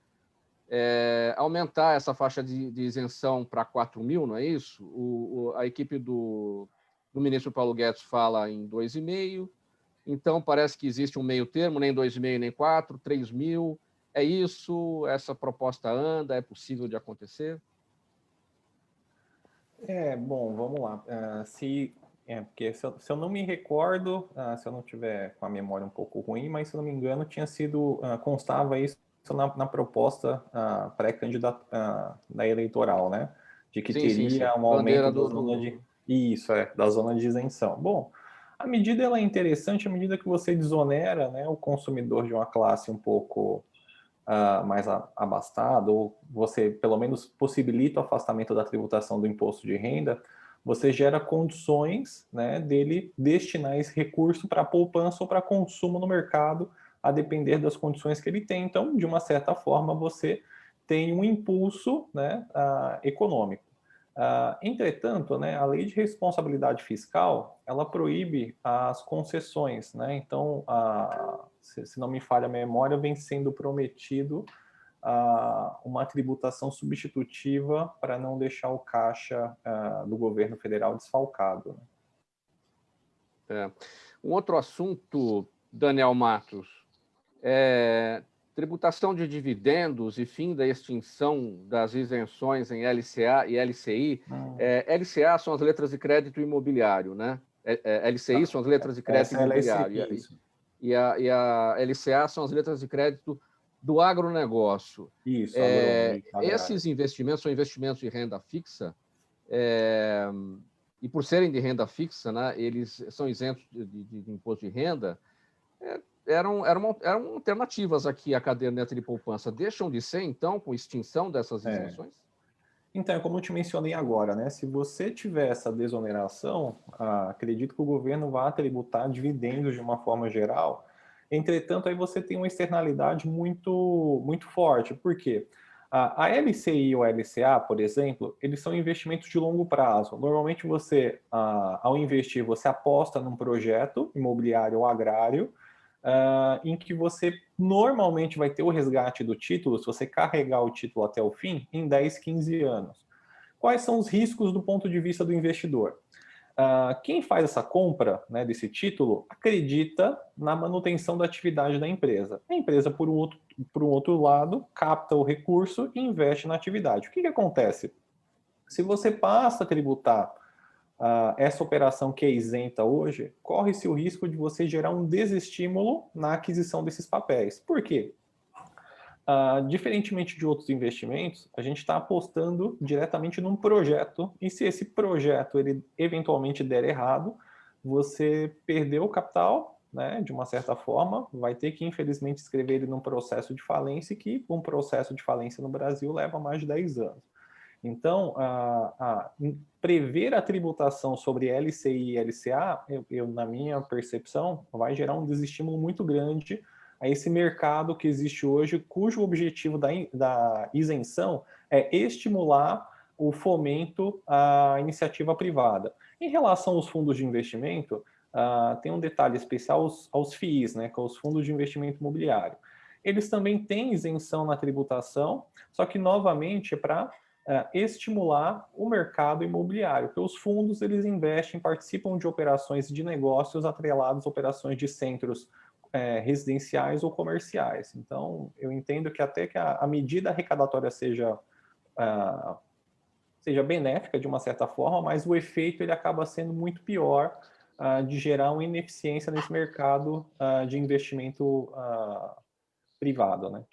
é aumentar essa faixa de isenção para 4 mil, não é isso? A equipe do ministro Paulo Guedes fala em 2,5, então parece que existe um meio termo, nem 2,5 nem 4, 3 mil. É isso? Essa proposta anda? É possível de acontecer? Bom, vamos lá. Porque se eu não me recordo, se eu não tiver com a memória um pouco ruim, mas se eu não me engano, constava isso na proposta pré-candidata da eleitoral, né? De que teria um aumento da zona de... Isso, da zona de isenção. Bom, a medida ela é interessante à medida que você desonera, né, o consumidor de uma classe um pouco mais abastado, ou você, pelo menos, possibilita o afastamento da tributação do imposto de renda, você gera condições, né, dele destinar esse recurso para poupança ou para consumo no mercado, a depender das condições que ele tem. Então, de uma certa forma, você tem um impulso, né, econômico. Entretanto, né, a lei de responsabilidade fiscal, ela proíbe as concessões, né? Então, se não me falha a memória, vem sendo prometido uma tributação substitutiva para não deixar o caixa do governo federal desfalcado. Um outro assunto, Daniel Matos, tributação de dividendos e fim da extinção das isenções em LCA e LCI. LCA são as letras de crédito imobiliário, né? LCI são as letras de crédito imobiliário. E a LCA são as letras de crédito do agronegócio. Isso, esses investimentos são investimentos de renda fixa, e por serem de renda fixa, né, eles são isentos de imposto de renda, eram alternativas aqui à caderneta de poupança. Deixam de ser, então, com extinção dessas isenções? Então, como eu te mencionei agora, né, se você tiver essa desoneração, acredito que o governo vai tributar dividendos de uma forma geral. Entretanto, aí você tem uma externalidade muito, muito forte. Por quê? A LCI e o LCA, por exemplo, eles são investimentos de longo prazo. Normalmente você, ao investir, você aposta num projeto imobiliário ou agrário, em que você normalmente vai ter o resgate do título, se você carregar o título até o fim, em 10, 15 anos. Quais são os riscos do ponto de vista do investidor? Quem faz essa compra, né, desse título acredita na manutenção da atividade da empresa. A empresa, por um outro lado, capta o recurso e investe na atividade. O que acontece? Se você passa a tributar essa operação que é isenta hoje, corre-se o risco de você gerar um desestímulo na aquisição desses papéis. Por quê? Diferentemente de outros investimentos, a gente está apostando diretamente num projeto, e se esse projeto ele eventualmente der errado, você perdeu o capital, né, de uma certa forma, vai ter que, infelizmente, escrever ele num processo de falência, que um processo de falência no Brasil leva mais de 10 anos. Então, prever a tributação sobre LCI e LCA, na minha percepção, vai gerar um desestímulo muito grande a esse mercado que existe hoje, cujo objetivo da isenção é estimular o fomento à iniciativa privada. Em relação aos fundos de investimento, tem um detalhe especial aos FIIs, né, que são os fundos de investimento imobiliário. Eles também têm isenção na tributação, só que, novamente, é para estimular o mercado imobiliário, porque os fundos eles investem, participam de operações de negócios atrelados a operações de centros residenciais ou comerciais. Então, eu entendo que até que a medida arrecadatória seja seja benéfica de uma certa forma, mas o efeito ele acaba sendo muito pior de gerar uma ineficiência nesse mercado de investimento privado, né?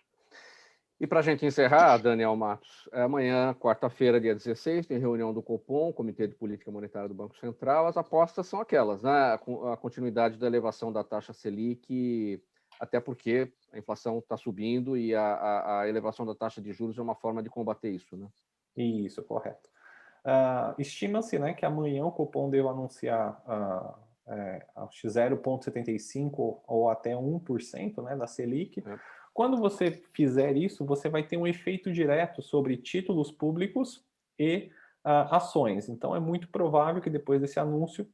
E para a gente encerrar, Daniel Matos, amanhã, quarta-feira, dia 16, tem reunião do Copom, Comitê de Política Monetária do Banco Central. As apostas são aquelas, né? A continuidade da elevação da taxa Selic, até porque a inflação está subindo e a elevação da taxa de juros é uma forma de combater isso, né? Isso, correto. Estima-se, né, que amanhã o Copom deve anunciar 0,75% ou até 1%, né, da Selic. Quando você fizer isso, você vai ter um efeito direto sobre títulos públicos e ações. Então, é muito provável que depois desse anúncio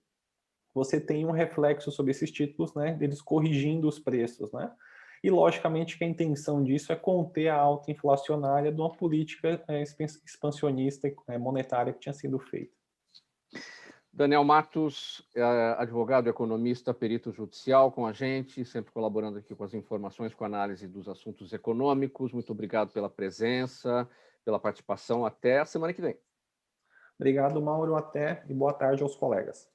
você tenha um reflexo sobre esses títulos, né, deles corrigindo os preços, né? E, logicamente, que a intenção disso é conter a alta inflacionária de uma política expansionista monetária que tinha sido feita. Daniel Matos, advogado, economista, perito judicial com a gente, sempre colaborando aqui com as informações, com a análise dos assuntos econômicos. Muito obrigado pela presença, pela participação. Até a semana que vem. Obrigado, Mauro. Até e boa tarde aos colegas.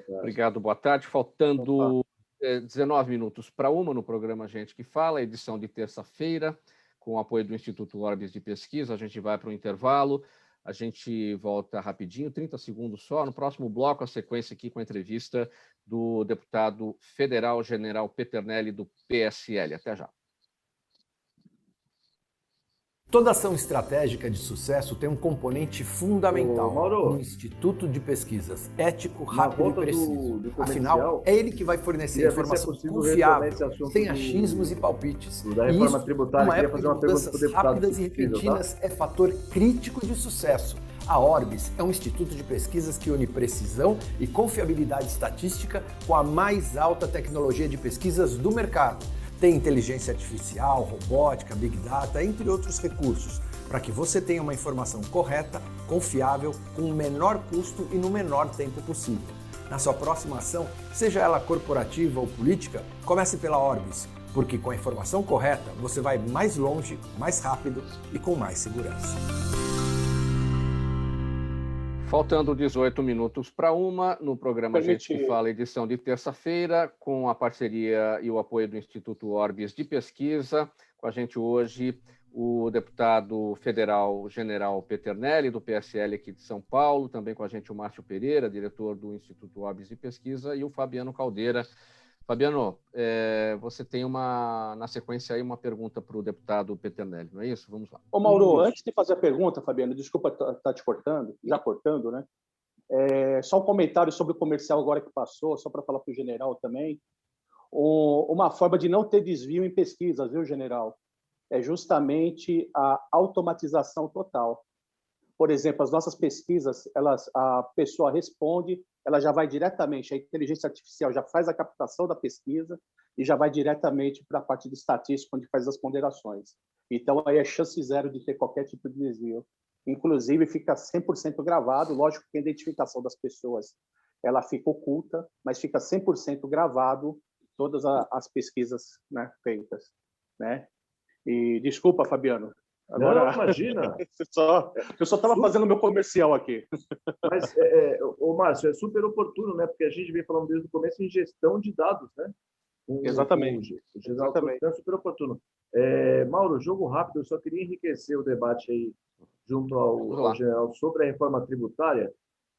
Obrigado, boa tarde. Faltando 19 minutos para 1 no programa Gente que Fala, edição de terça-feira, com o apoio do Instituto Orbis de Pesquisa. A gente vai para o intervalo. A gente volta rapidinho, 30 segundos só. No próximo bloco, a sequência aqui com a entrevista do deputado federal General Peternelli, do PSL. Até já. Toda ação estratégica de sucesso tem um componente fundamental, um instituto de pesquisas ético, rápido e preciso. Afinal, é ele que vai fornecer informação confiável, sem achismos e palpites. E isso, numa época de mudanças rápidas e repentinas, é fator crítico de sucesso. A Orbis é um instituto de pesquisas que une precisão e confiabilidade estatística com a mais alta tecnologia de pesquisas do mercado. Tem inteligência artificial, robótica, big data, entre outros recursos, para que você tenha uma informação correta, confiável, com o menor custo e no menor tempo possível. Na sua próxima ação, seja ela corporativa ou política, comece pela Orbis, porque com a informação correta você vai mais longe, mais rápido e com mais segurança. Faltando 18 minutos para 1, no programa Gente que Fala, edição de terça-feira, com a parceria e o apoio do Instituto Orbis de Pesquisa. Com a gente hoje o deputado federal General Peternelli, do PSL aqui de São Paulo, também com a gente o Márcio Pereira, diretor do Instituto Orbis de Pesquisa, e o Fabiano Caldeira. Fabiano, você tem na sequência aí uma pergunta para o deputado Peternelli, não é isso? Vamos lá. Ô, Mauro, antes de fazer a pergunta, Fabiano, desculpa estar te cortando, já cortando, né? Só um comentário sobre o comercial agora que passou, só para falar para o general também. Uma forma de não ter desvio em pesquisas, viu, general? É justamente a automatização total. Por exemplo, as nossas pesquisas, a pessoa responde, ela já vai diretamente, a inteligência artificial já faz a captação da pesquisa e já vai diretamente para a parte de estatística, onde faz as ponderações. Então, aí é chance zero de ter qualquer tipo de desvio. Inclusive, fica 100% gravado. Lógico que a identificação das pessoas ela fica oculta, mas fica 100% gravado todas as pesquisas, né, feitas. Né? E desculpa, Fabiano. Agora, não, imagina. Eu só estava fazendo meu comercial aqui. Mas, Márcio, é super oportuno, né? Porque a gente vem falando desde o começo em gestão de dados, né? Exatamente. Exatamente. Então é super oportuno. Mauro, jogo rápido, eu só queria enriquecer o debate aí junto ao general sobre a reforma tributária.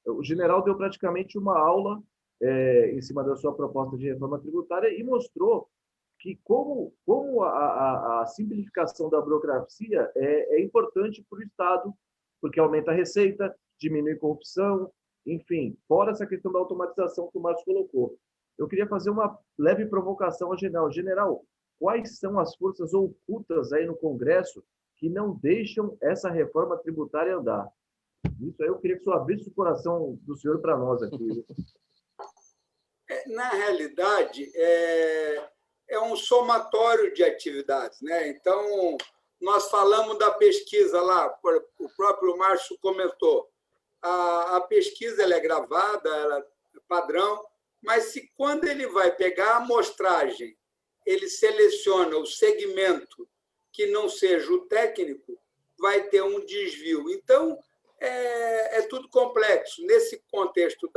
O general deu praticamente uma aula em cima da sua proposta de reforma tributária e mostrou que como a simplificação da burocracia é importante para o Estado, porque aumenta a receita, diminui a corrupção, enfim, fora essa questão da automatização que o Márcio colocou. Eu queria fazer uma leve provocação ao general. General, quais são as forças ocultas aí no Congresso que não deixam essa reforma tributária andar? Isso aí eu queria que o senhor abrisse o coração do senhor para nós aqui. Na realidade, é um somatório de atividades, né? Então, nós falamos da pesquisa lá, o próprio Márcio comentou. A pesquisa ela é gravada, ela é padrão, mas se quando ele vai pegar a amostragem, ele seleciona o segmento que não seja o técnico, vai ter um desvio. Então, é tudo complexo. Nesse contexto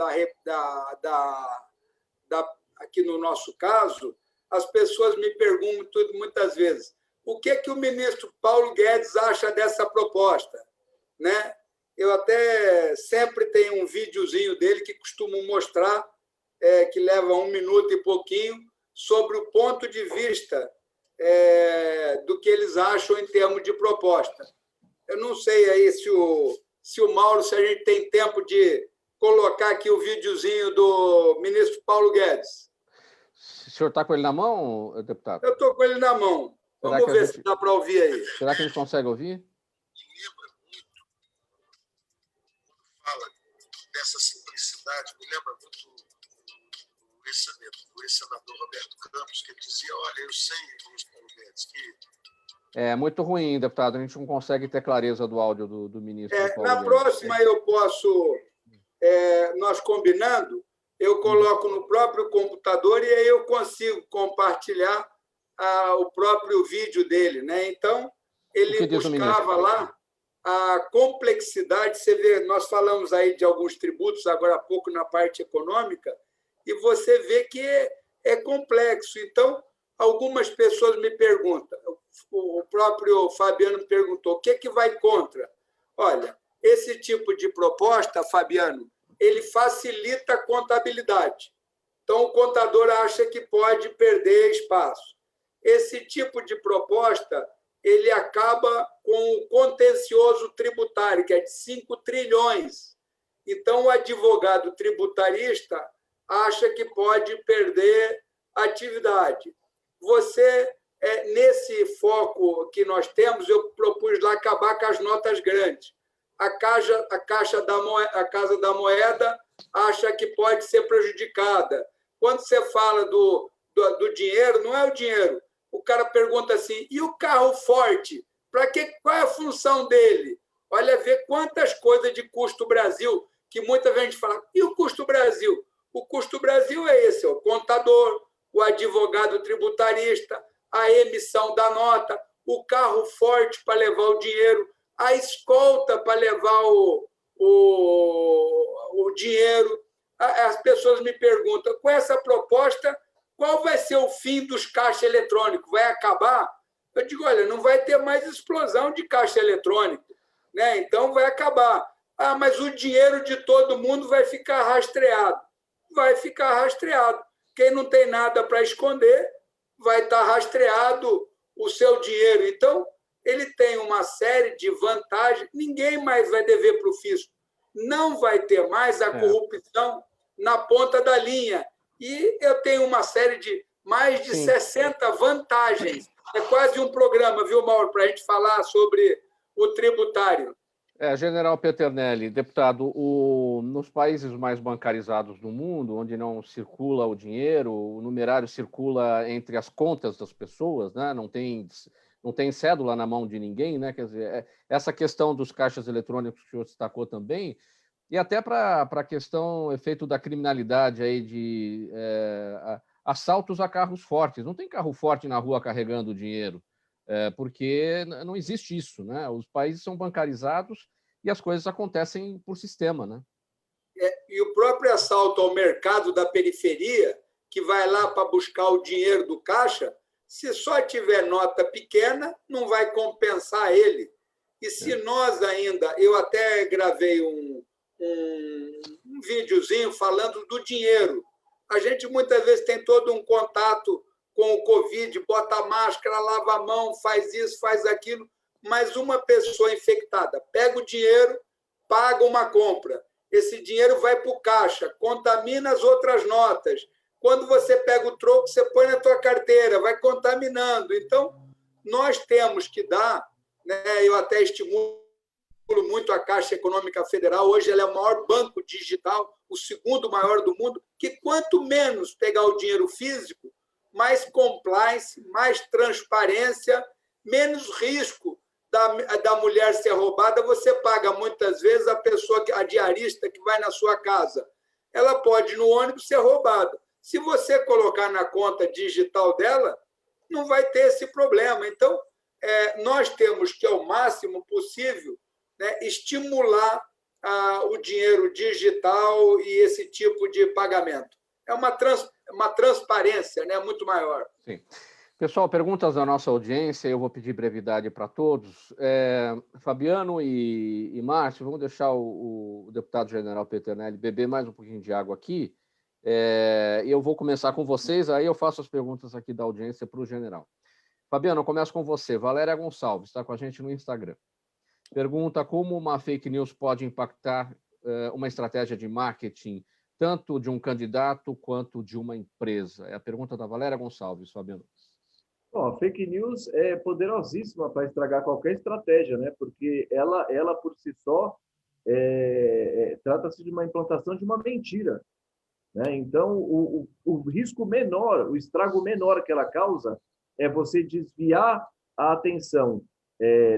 aqui no nosso caso, as pessoas me perguntam muitas vezes o que o ministro Paulo Guedes acha dessa proposta, né? Eu até sempre tenho um videozinho dele que costumo mostrar, que leva 1 minuto e pouquinho, sobre o ponto de vista do que eles acham em termos de proposta. Eu não sei aí se o Mauro, se a gente tem tempo de colocar aqui o videozinho do ministro Paulo Guedes. O senhor está com ele na mão, deputado? Eu estou com ele na mão. Vamos ver se dá para ouvir aí. Será que a gente consegue ouvir? Fala dessa simplicidade, me lembra muito do ex-senador Roberto Campos, que dizia, olha, eu sei, ministro Paulo Guedes, que... É muito ruim, deputado, a gente não consegue ter clareza do áudio do ministro Paulo Na Guedes. próxima eu posso, nós combinando, eu coloco no próprio computador e aí eu consigo compartilhar o próprio vídeo dele, né? Então, ele buscava lá a complexidade. Você vê, nós falamos aí de alguns tributos agora há pouco na parte econômica, e você vê que é complexo. Então, algumas pessoas me perguntam, o próprio Fabiano me perguntou, o que vai contra? Olha, esse tipo de proposta, Fabiano, ele facilita a contabilidade. Então, o contador acha que pode perder espaço. Esse tipo de proposta, ele acaba com o contencioso tributário, que é de 5 trilhões. Então, o advogado tributarista acha que pode perder atividade. Você, nesse foco que nós temos, eu propus lá acabar com as notas grandes. A Casa da Moeda acha que pode ser prejudicada. Quando você fala do dinheiro, não é o dinheiro. O cara pergunta assim, e o carro forte? Qual é a função dele? Olha, vê quantas coisas de custo Brasil, que muita gente fala, e o custo Brasil? O custo Brasil é esse, o contador, o advogado tributarista, a emissão da nota, o carro forte para levar o dinheiro, a escolta para levar o dinheiro. As pessoas me perguntam, com essa proposta, qual vai ser o fim dos caixas eletrônicos? Vai acabar? Eu digo, olha, não vai ter mais explosão de caixa eletrônico, né? Então vai acabar. Mas o dinheiro de todo mundo vai ficar rastreado. Vai ficar rastreado. Quem não tem nada para esconder, vai estar rastreado o seu dinheiro. Então, ele tem uma série de vantagens. Ninguém mais vai dever para o fisco. Não vai ter mais a corrupção na ponta da linha. E eu tenho uma série de mais de 60 vantagens. É quase um programa, viu, Mauro, para a gente falar sobre o tributário. General Peternelli, deputado, nos países mais bancarizados do mundo, onde não circula o dinheiro, o numerário circula entre as contas das pessoas, né? Não tem cédula na mão de ninguém, né? Quer dizer, essa questão dos caixas eletrônicos que o senhor destacou também, e até para a questão, efeito da criminalidade aí de assaltos a carros fortes. Não tem carro forte na rua carregando dinheiro, porque não existe isso, né? Os países são bancarizados e as coisas acontecem por sistema, né? E o próprio assalto ao mercado da periferia, que vai lá para buscar o dinheiro do caixa, se só tiver nota pequena, não vai compensar ele. E se nós ainda... Eu até gravei um videozinho falando do dinheiro. A gente muitas vezes tem todo um contato com o Covid, bota máscara, lava a mão, faz isso, faz aquilo, mas uma pessoa infectada pega o dinheiro, paga uma compra. Esse dinheiro vai para o caixa, contamina as outras notas. Quando você pega o troco, você põe na tua carteira, vai contaminando. Então, nós temos que dar, né, eu até estimulo muito a Caixa Econômica Federal, hoje ela é o maior banco digital, o segundo maior do mundo, que quanto menos pegar o dinheiro físico, mais compliance, mais transparência, menos risco da mulher ser roubada. Você paga muitas vezes a diarista que vai na sua casa. Ela pode, no ônibus, ser roubada. Se você colocar na conta digital dela, não vai ter esse problema. Então, nós temos que, ao máximo possível, né, estimular o dinheiro digital e esse tipo de pagamento. É uma transparência, né, muito maior. Sim. Pessoal, perguntas da nossa audiência, eu vou pedir brevidade para todos. Fabiano e Márcio, vamos deixar o deputado general Peternelli beber mais um pouquinho de água aqui. Eu vou começar com vocês, aí eu faço as perguntas aqui da audiência para o general. Fabiano, eu começo com você. Valéria Gonçalves está com a gente no Instagram. Pergunta como uma fake news pode impactar uma estratégia de marketing, tanto de um candidato quanto de uma empresa. É a pergunta da Valéria Gonçalves, Fabiano. Bom, a fake news é poderosíssima para estragar qualquer estratégia, né? Porque ela por si só trata-se de uma implantação de uma mentira, né? Então, o risco menor, o estrago menor que ela causa é você desviar a atenção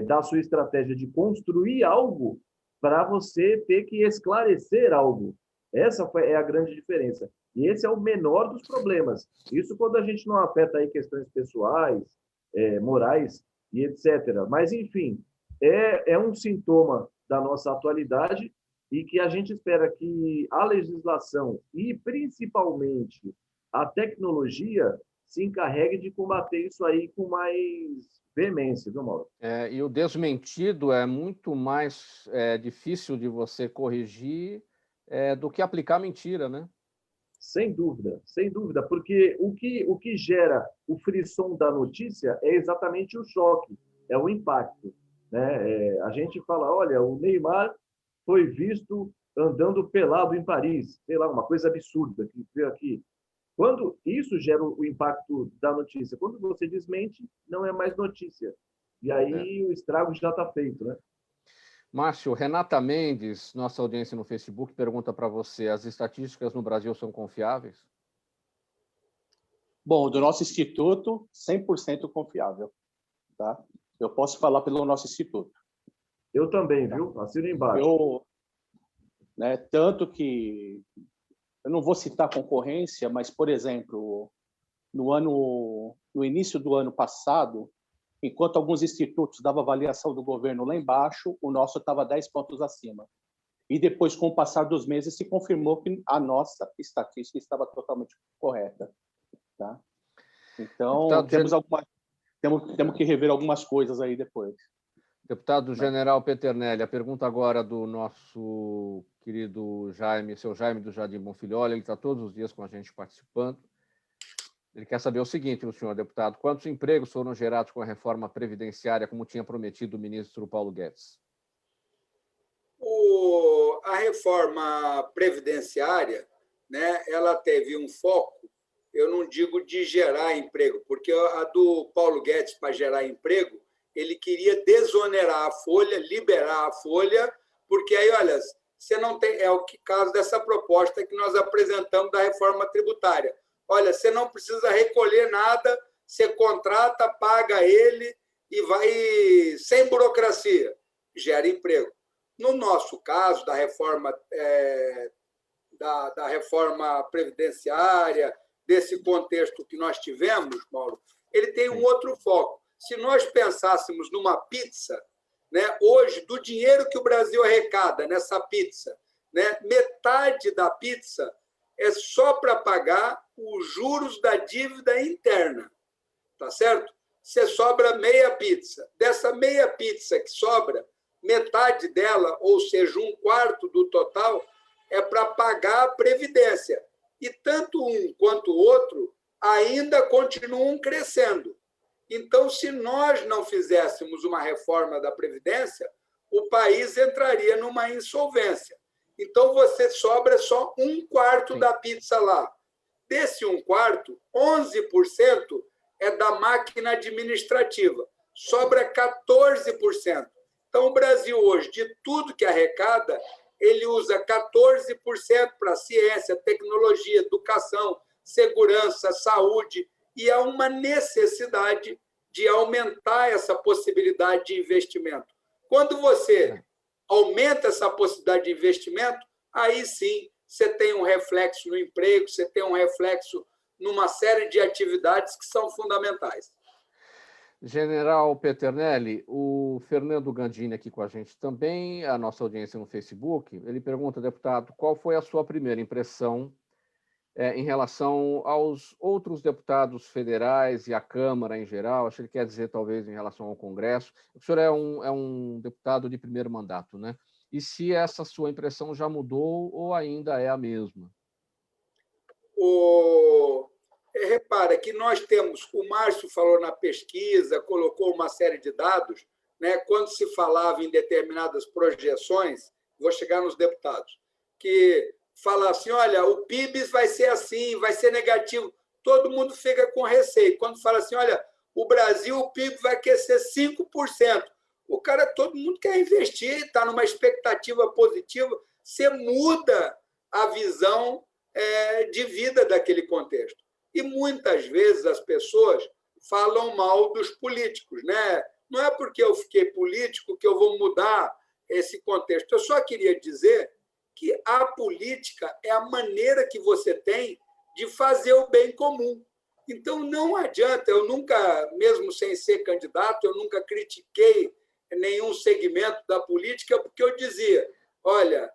da sua estratégia de construir algo para você ter que esclarecer algo. Essa é a grande diferença. E esse é o menor dos problemas. Isso quando a gente não afeta aí questões pessoais, morais e etc. Mas, enfim, é um sintoma da nossa atualidade e que a gente espera que a legislação e, principalmente, a tecnologia se encarregue de combater isso aí com mais veemência, viu, Mauro? E o desmentido é muito mais difícil de você corrigir do que aplicar mentira, né? Sem dúvida, porque o que gera o frisson da notícia é exatamente o choque, é o impacto, né? A gente fala, olha, o Neymar foi visto andando pelado em Paris, sei lá, uma coisa absurda que veio aqui. Quando isso gera o impacto da notícia, quando você desmente, não é mais notícia. E aí o estrago já está feito, né? Márcio, Renata Mendes, nossa audiência no Facebook, pergunta para você, as estatísticas no Brasil são confiáveis? Bom, do nosso instituto, 100% confiável. Tá? Eu posso falar pelo nosso instituto. Eu também, viu? Assino embaixo. Tanto que, eu não vou citar concorrência, mas, por exemplo, no início do ano passado, enquanto alguns institutos davam avaliação do governo lá embaixo, o nosso estava 10 pontos acima. E depois, com o passar dos meses, se confirmou que a nossa estatística estava totalmente correta. Tá? Então, temos que rever algumas coisas aí depois. Deputado General Peternelli, a pergunta agora do nosso querido Jaime, seu Jaime do Jardim Bonfilholi, ele está todos os dias com a gente participando. Ele quer saber o seguinte, o senhor deputado, quantos empregos foram gerados com a reforma previdenciária, como tinha prometido o ministro Paulo Guedes? A reforma previdenciária, né, ela teve um foco, eu não digo de gerar emprego, porque a do Paulo Guedes, para gerar emprego, ele queria desonerar a folha, liberar a folha, porque aí, olha, você não tem, é o caso dessa proposta que nós apresentamos da reforma tributária. Olha, você não precisa recolher nada, você contrata, paga ele e vai sem burocracia, gera emprego. No nosso caso, da reforma, da reforma previdenciária, desse contexto que nós tivemos, Mauro, ele tem um outro foco. Se nós pensássemos numa pizza, né, hoje, do dinheiro que o Brasil arrecada nessa pizza, né, metade da pizza é só para pagar os juros da dívida interna, tá certo? Você sobra meia pizza. Dessa meia pizza que sobra, metade dela, ou seja, 1/4 do total, é para pagar a previdência. E tanto um quanto o outro ainda continuam crescendo. Então, se nós não fizéssemos uma reforma da previdência, o país entraria numa insolvência. Então, você sobra só 1/4 da pizza lá. Desse 1/4, 11% é da máquina administrativa. Sobra 14%. Então, o Brasil hoje, de tudo que arrecada, ele usa 14% para ciência, tecnologia, educação, segurança, saúde, e há uma necessidade de aumentar essa possibilidade de investimento. Quando você aumenta essa possibilidade de investimento, aí sim você tem um reflexo no emprego, você tem um reflexo numa série de atividades que são fundamentais. General Peternelli, o Fernando Gandini aqui com a gente também, a nossa audiência no Facebook, ele pergunta, deputado, qual foi a sua primeira impressão em relação aos outros deputados federais e à Câmara em geral? Acho que ele quer dizer, talvez, em relação ao Congresso. O senhor é um deputado de primeiro mandato, né? E se essa sua impressão já mudou ou ainda é a mesma? Repara que nós temos, o Márcio falou na pesquisa, colocou uma série de dados, né? Quando se falava em determinadas projeções, vou chegar nos deputados, que fala assim, olha, o PIB vai ser assim, vai ser negativo, todo mundo fica com receio. Quando fala assim, olha, o Brasil, o PIB vai crescer 5%, todo mundo quer investir, está numa expectativa positiva, você muda a visão de vida daquele contexto. E muitas vezes as pessoas falam mal dos políticos, né? Não é porque eu fiquei político que eu vou mudar esse contexto. Eu só queria dizer que a política é a maneira que você tem de fazer o bem comum. Então, não adianta, eu nunca, mesmo sem ser candidato, eu nunca critiquei nenhum segmento da política, porque eu dizia, olha,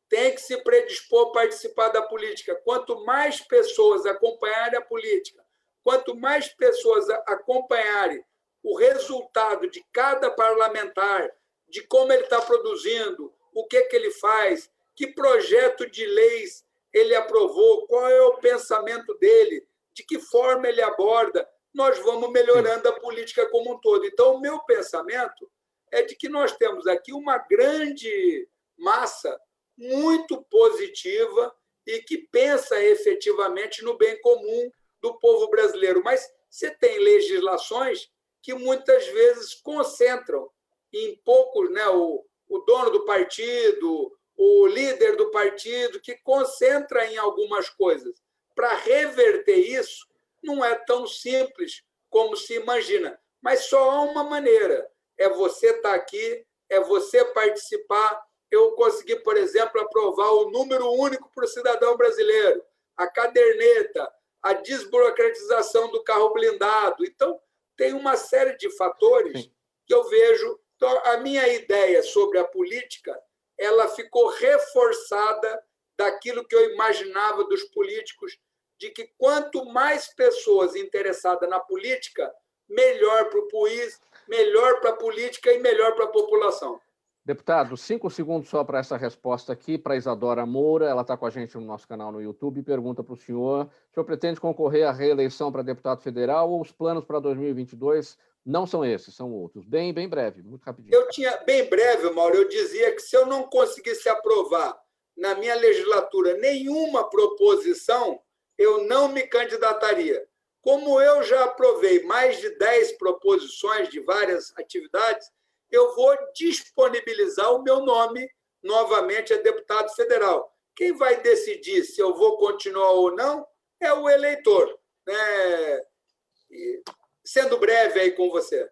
tem que se predispor a participar da política. Quanto mais pessoas acompanharem a política, quanto mais pessoas acompanharem o resultado de cada parlamentar, de como ele está produzindo, o que ele faz, que projeto de leis ele aprovou, qual é o pensamento dele, de que forma ele aborda, nós vamos melhorando a política como um todo. Então, o meu pensamento é de que nós temos aqui uma grande massa muito positiva e que pensa efetivamente no bem comum do povo brasileiro. Mas você tem legislações que muitas vezes concentram em poucos, né, o dono do partido, o líder do partido, que concentra em algumas coisas. Para reverter isso, não é tão simples como se imagina. Mas só há uma maneira, é você estar aqui, é você participar. Eu consegui, por exemplo, aprovar o número único para o cidadão brasileiro, a caderneta, a desburocratização do carro blindado. Então, tem uma série de fatores que eu vejo. Então, a minha ideia sobre a política, ela ficou reforçada daquilo que eu imaginava dos políticos, de que quanto mais pessoas interessadas na política, melhor para o país, melhor para a política e melhor para a população. Deputado, 5 segundos só para essa resposta aqui, para Isadora Moura, ela está com a gente no nosso canal no YouTube, pergunta para o senhor pretende concorrer à reeleição para deputado federal ou os planos para 2022 não são esses, são outros? Bem breve, muito rapidinho. Eu tinha, bem breve, Mauro, eu dizia que se eu não conseguisse aprovar na minha legislatura nenhuma proposição, eu não me candidataria. Como eu já aprovei mais de 10 proposições de várias atividades, eu vou disponibilizar o meu nome novamente a deputado federal. Quem vai decidir se eu vou continuar ou não é o eleitor. Sendo breve aí com você.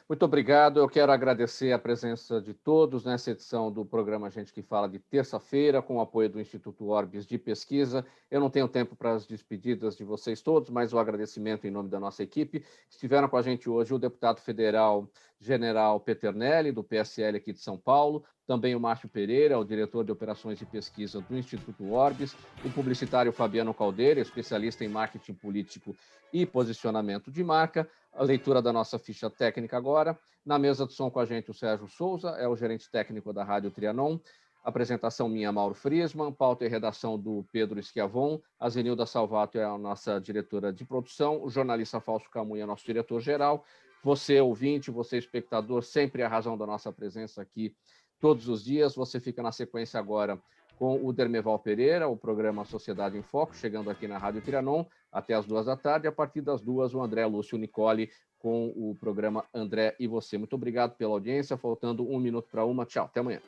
Muito obrigado. Eu quero agradecer a presença de todos nessa edição do programa Gente que Fala de terça-feira, com o apoio do Instituto Orbis de Pesquisa. Eu não tenho tempo para as despedidas de vocês todos, mas o agradecimento em nome da nossa equipe. Estiveram com a gente hoje o deputado federal General Peternelli, do PSL aqui de São Paulo, também o Márcio Pereira, o diretor de operações e pesquisa do Instituto Orbis, o publicitário Fabiano Caldeira, especialista em marketing político e posicionamento de marca, a leitura da nossa ficha técnica agora. Na mesa de som com a gente o Sérgio Souza, é o gerente técnico da Rádio Trianon. Apresentação minha, Mauro Friesman, pauta e redação do Pedro Schiavon, a Zenilda Salvato é a nossa diretora de produção, o jornalista Fausto Camunha é nosso diretor-geral. Você, ouvinte, você, espectador, sempre é a razão da nossa presença aqui todos os dias. Você fica na sequência agora com o Dermeval Pereira, o programa Sociedade em Foco, chegando aqui na Rádio Trianon até as 14h. A partir das 2h, o André Lúcio Nicoli com o programa André e Você. Muito obrigado pela audiência. Faltando 1 minuto para 1. Tchau, até amanhã.